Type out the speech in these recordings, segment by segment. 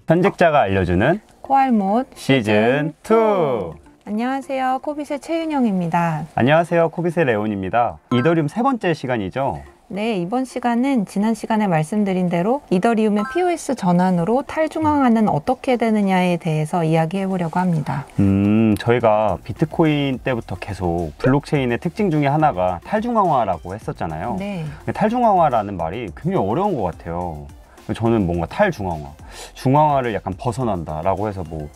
현직자가 알려주는 코알못 시즌2. 안녕하세요. 코빗의 최윤영입니다. 안녕하세요. 코빗의 레온입니다. 이더리움 세 번째 시간이죠? 네, 이번 시간은 지난 시간에 말씀드린 대로 이더리움의 POS 전환으로 탈중앙화는 어떻게 되느냐에 대해서 이야기해 보려고 합니다. 저희가 비트코인 때부터 계속 블록체인의 특징 중에 하나가 탈중앙화라고 했었잖아요. 네. 탈중앙화라는 말이 굉장히 어려운 것 같아요. 저는 뭔가 탈중앙화, 중앙화를 약간 벗어난다라고 해서 뭐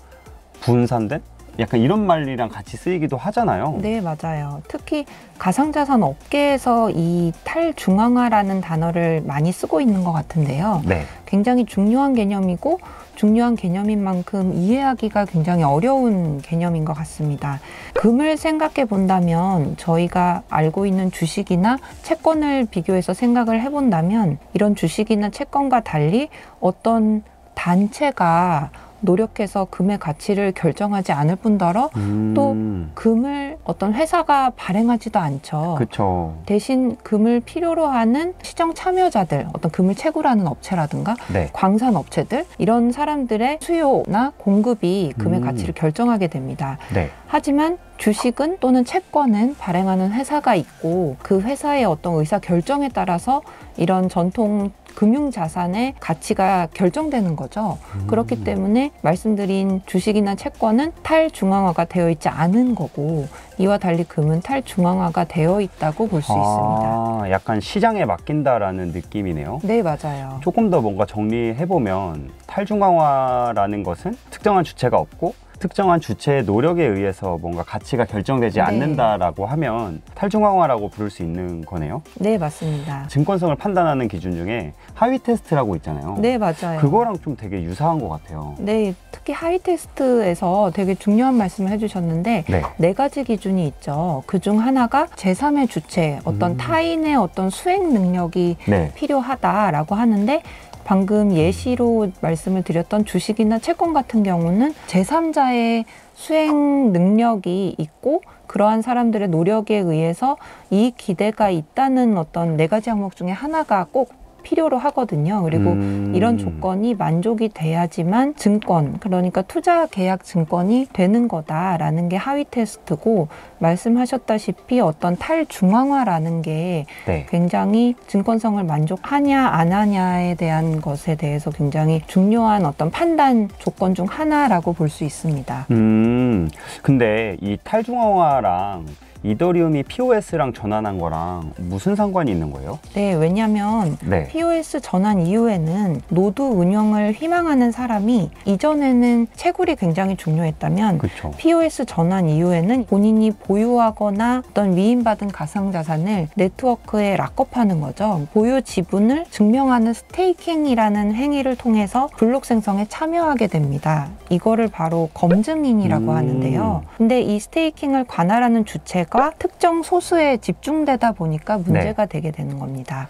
분산된? 약간 이런 말이랑 같이 쓰이기도 하잖아요. 네, 맞아요. 특히 가상자산 업계에서 이 탈중앙화라는 단어를 많이 쓰고 있는 것 같은데요. 네. 굉장히 중요한 개념이고 중요한 개념인 만큼 이해하기가 굉장히 어려운 개념인 것 같습니다. 금을 생각해 본다면 저희가 알고 있는 주식이나 채권을 비교해서 생각을 해본다면 이런 주식이나 채권과 달리 어떤 단체가 노력해서 금의 가치를 결정하지 않을 뿐더러 또 금을 어떤 회사가 발행하지도 않죠. 그쵸. 대신 금을 필요로 하는 시장 참여자들, 어떤 금을 채굴하는 업체라든가 네. 광산 업체들, 이런 사람들의 수요나 공급이 금의 가치를 결정하게 됩니다. 네. 하지만 주식은 또는 채권은 발행하는 회사가 있고 그 회사의 어떤 의사 결정에 따라서 이런 전통 금융자산의 가치가 결정되는 거죠. 그렇기 때문에 말씀드린 주식이나 채권은 탈중앙화가 되어 있지 않은 거고 이와 달리 금은 탈중앙화가 되어 있다고 볼 수 있습니다. 약간 시장에 맡긴다라는 느낌이네요. 네, 맞아요. 조금 더 뭔가 정리해보면 탈중앙화라는 것은 특정한 주체가 없고 특정한 주체의 노력에 의해서 뭔가 가치가 결정되지 않는다라고 하면 탈중앙화라고 부를 수 있는 거네요. 네, 맞습니다. 증권성을 판단하는 기준 중에 하위 테스트라고 있잖아요. 네, 맞아요. 그거랑 좀 되게 유사한 것 같아요. 네, 특히 하위 테스트에서 되게 중요한 말씀을 해주셨는데 네 가지 기준이 있죠. 그중 하나가 제3의 주체, 어떤 타인의 어떤 수행 능력이 필요하다라고 하는데 방금 예시로 말씀을 드렸던 주식이나 채권 같은 경우는 제3자의 수행 능력이 있고 그러한 사람들의 노력에 의해서 이익 기대가 있다는 어떤 네 가지 항목 중에 하나가 꼭 필요로 하거든요. 그리고 이런 조건이 만족이 돼야지만 증권, 그러니까 투자 계약 증권이 되는 거다라는 게 하위 테스트고 말씀하셨다시피 어떤 탈중앙화라는 게 굉장히 증권성을 만족하냐 안 하냐에 대한 것에 대해서 굉장히 중요한 어떤 판단 조건 중 하나라고 볼 수 있습니다. 근데 이 탈중앙화랑 이더리움이 POS랑 전환한 거랑 무슨 상관이 있는 거예요? 네, 왜냐하면 POS 전환 이후에는 노드 운영을 희망하는 사람이 이전에는 채굴이 굉장히 중요했다면 POS 전환 이후에는 본인이 보유하거나 어떤 위임받은 가상자산을 네트워크에 락업하는 거죠. 보유 지분을 증명하는 스테이킹이라는 행위를 통해서 블록 생성에 참여하게 됩니다. 이거를 바로 검증인이라고 하는데요. 근데 이 스테이킹을 관할하는 주체가 특정 소수에 집중되다 보니까 문제가 되게 되는 겁니다.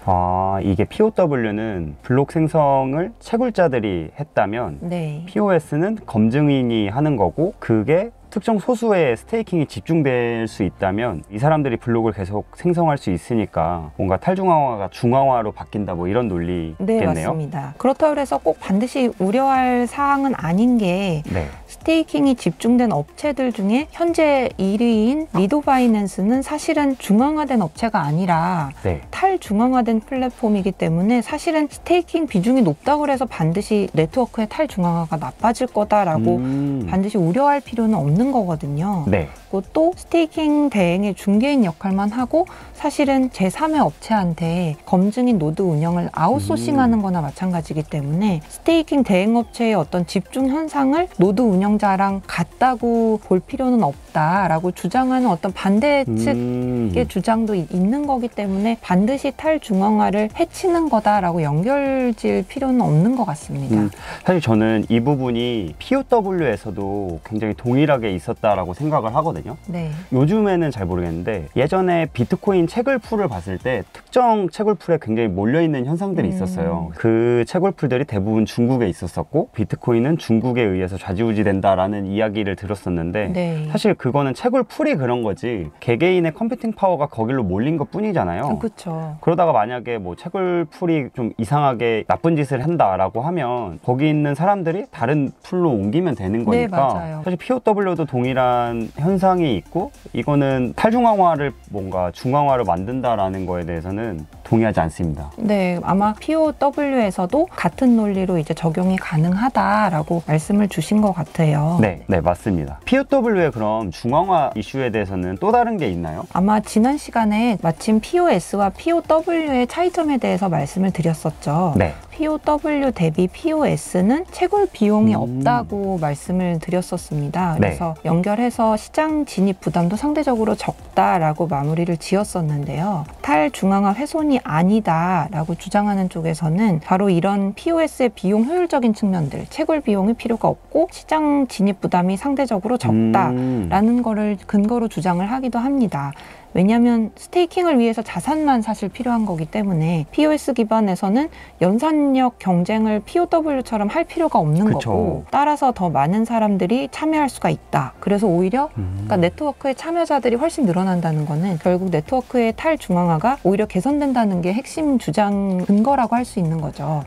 이게 POW는 블록 생성을 채굴자들이 했다면 POS는 검증인이 하는 거고 그게 특정 소수의 스테이킹이 집중될 수 있다면 이 사람들이 블록을 계속 생성할 수 있으니까 뭔가 탈중앙화가 중앙화로 바뀐다 뭐 이런 논리겠네요. 네, 맞습니다. 그렇다고 해서 꼭 반드시 우려할 사항은 아닌 게 스테이킹이 집중된 업체들 중에 현재 1위인 리도바이낸스는 사실은 중앙화된 업체가 아니라 탈중앙화된 플랫폼이기 때문에 사실은 스테이킹 비중이 높다고 해서 반드시 네트워크의 탈중앙화가 나빠질 거다라고 반드시 우려할 필요는 없는 거거든요. 그리고 또 스테이킹 대행의 중개인 역할만 하고 사실은 제3의 업체한테 검증인 노드 운영을 아웃소싱하는 거나 마찬가지이기 때문에 스테이킹 대행업체의 어떤 집중 현상을 노드 운영자랑 같다고 볼 필요는 없다라고 주장하는 어떤 반대 측의 주장도 있는 거기 때문에 반드시 탈중앙화를 해치는 거다라고 연결질 필요는 없는 것 같습니다. 사실 저는 이 부분이 POW에서도 굉장히 동일하게 있었다라고 생각을 하거든요. 하거든요. 네. 요즘에는 잘 모르겠는데 예전에 비트코인 채굴풀을 봤을 때 특정 채굴풀에 굉장히 몰려있는 현상들이 있었어요. 그 채굴풀들이 대부분 중국에 있었었고 비트코인은 중국에 의해서 좌지우지된다라는 이야기를 들었었는데 네. 사실 그거는 채굴풀이 그런 거지 개개인의 컴퓨팅 파워가 거길로 몰린 것 뿐이잖아요. 그렇죠. 그러다가 만약에 뭐 채굴풀이 좀 이상하게 나쁜 짓을 한다라고 하면 거기 있는 사람들이 다른 풀로 옮기면 되는 거니까. 네, 맞아요. 사실 POW도 동일한 현상이 있고 이거는 탈중앙화를 뭔가 중앙화로 만든다라는 거에 대해서는 동의하지 않습니다. 네, 아마 POW에서도 같은 논리로 이제 적용이 가능하다라고 말씀을 주신 것 같아요. 네, 맞습니다. POW의 그럼 중앙화 이슈에 대해서는 또 다른 게 있나요? 아마 지난 시간에 마침 POS와 POW의 차이점에 대해서 말씀을 드렸었죠. 네. POW 대비 POS는 채굴 비용이 없다고 말씀을 드렸었습니다. 그래서 연결해서 시장 진입 부담도 상대적으로 적다라고 마무리를 지었었는데요. 탈중앙화 훼손이 아니다라고 주장하는 쪽에서는 바로 이런 POS의 비용 효율적인 측면들, 채굴 비용이 필요가 없고 시장 진입 부담이 상대적으로 적다라는 거를 근거로 주장을 하기도 합니다. 왜냐하면 스테이킹을 위해서 자산만 사실 필요한 거기 때문에 POS 기반에서는 연산력 경쟁을 POW처럼 할 필요가 없는 그쵸. 거고 따라서 더 많은 사람들이 참여할 수가 있다. 그래서 오히려 그러니까 네트워크의 참여자들이 훨씬 늘어난다는 거는 결국 네트워크의 탈중앙화가 오히려 개선된다는 게 핵심 주장 근거라고 할 수 있는 거죠.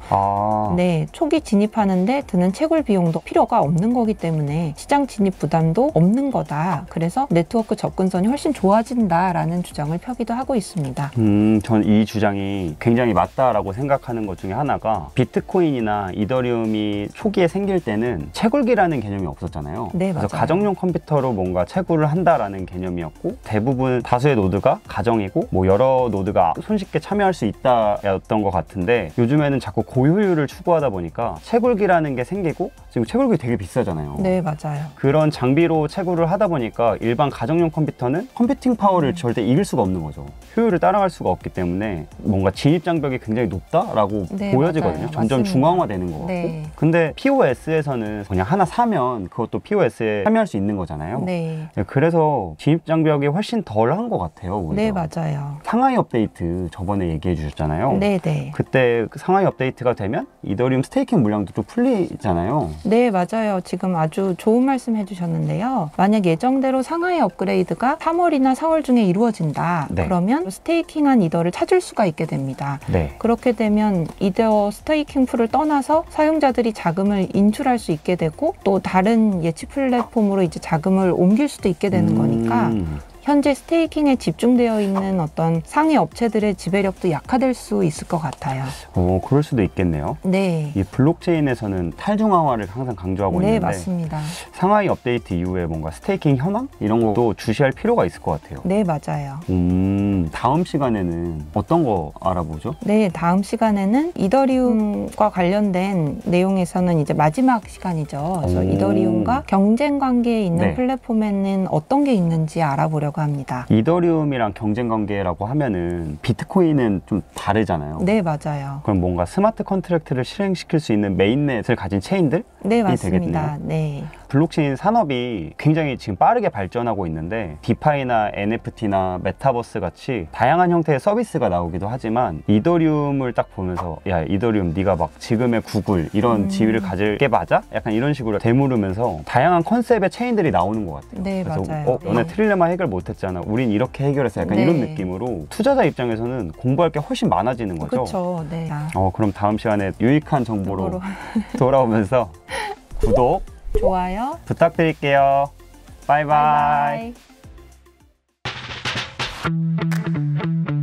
네, 초기 진입하는데 드는 채굴 비용도 필요가 없는 거기 때문에 시장 진입 부담도 없는 거다. 그래서 네트워크 접근성이 훨씬 좋아진다. 라는 주장을 펴기도 하고 있습니다. 전 이 주장이 굉장히 맞다라고 생각하는 것 중에 하나가 비트코인이나 이더리움이 초기에 생길 때는 채굴기라는 개념이 없었잖아요. 네, 그래서 맞아요. 가정용 컴퓨터로 뭔가 채굴을 한다라는 개념이었고 대부분 다수의 노드가 가정이고 뭐 여러 노드가 손쉽게 참여할 수 있다였던 것 같은데 요즘에는 자꾸 고효율을 추구하다 보니까 채굴기라는 게 생기고 지금 채굴기 되게 비싸잖아요. 네, 맞아요. 그런 장비로 채굴을 하다 보니까 일반 가정용 컴퓨터는 컴퓨팅 파워를 절대 이길 수가 없는 거죠. 효율을 따라갈 수가 없기 때문에 뭔가 진입 장벽이 굉장히 높다라고 네, 보여지거든요. 맞아요. 점점 맞습니다. 중앙화되는 것 같고. 네. 근데 POS에서는 그냥 하나 사면 그것도 POS에 참여할 수 있는 거잖아요. 네. 그래서 진입 장벽이 훨씬 덜한 것 같아요. 오히려. 네, 맞아요. 상하이 업데이트 저번에 얘기해 주셨잖아요. 네, 네. 그때 그 상하이 업데이트가 되면 이더리움 스테이킹 물량도 좀 풀리잖아요. 네, 맞아요. 지금 아주 좋은 말씀 해주셨는데요. 만약 예정대로 상하이 업그레이드가 3월이나 4월 중에 이루어진다. 네. 그러면 스테이킹한 이더를 찾을 수가 있게 됩니다. 네. 그렇게 되면 이더 스테이킹 풀을 떠나서 사용자들이 자금을 인출할 수 있게 되고 또 다른 예치 플랫폼으로 이제 자금을 옮길 수도 있게 되는 거니까 현재 스테이킹에 집중되어 있는 어떤 상위 업체들의 지배력도 약화될 수 있을 것 같아요. 그럴 수도 있겠네요. 네. 이 블록체인에서는 탈중앙화를 항상 강조하고 네, 있는데 맞습니다. 상하이 업데이트 이후에 뭔가 스테이킹 현황? 이런 것도 주시할 필요가 있을 것 같아요. 네, 맞아요. 다음 시간에는 어떤 거 알아보죠? 네, 다음 시간에는 이더리움과 관련된 내용에서는 이제 마지막 시간이죠. 그래서 이더리움과 경쟁 관계에 있는 네. 플랫폼에는 어떤 게 있는지 알아보려고 합니다. 이더리움이랑 경쟁 관계라고 하면은 비트코인은 좀 다르잖아요. 네, 맞아요. 그럼 뭔가 스마트 컨트랙트를 실행시킬 수 있는 메인넷을 가진 체인들이 네, 맞습니다. 되겠네요. 네. 블록체인 산업이 굉장히 지금 빠르게 발전하고 있는데 디파이나 NFT나 메타버스 같이 다양한 형태의 서비스가 나오기도 하지만 이더리움을 딱 보면서 야, 이더리움 네가 막 지금의 구글 이런 지위를 가질 게 맞아? 약간 이런 식으로 되물으면서 다양한 컨셉의 체인들이 나오는 것 같아요. 네, 그래서 맞아요. 너네 네. 트릴레마 해결 못했잖아. 우린 이렇게 해결했어. 약간 네. 이런 느낌으로 투자자 입장에서는 공부할 게 훨씬 많아지는 거죠. 그렇죠. 네. 그럼 다음 시간에 유익한 정보로 돌아오면서 구독, 좋아요. 부탁드릴게요. 바이바이. 바이바이.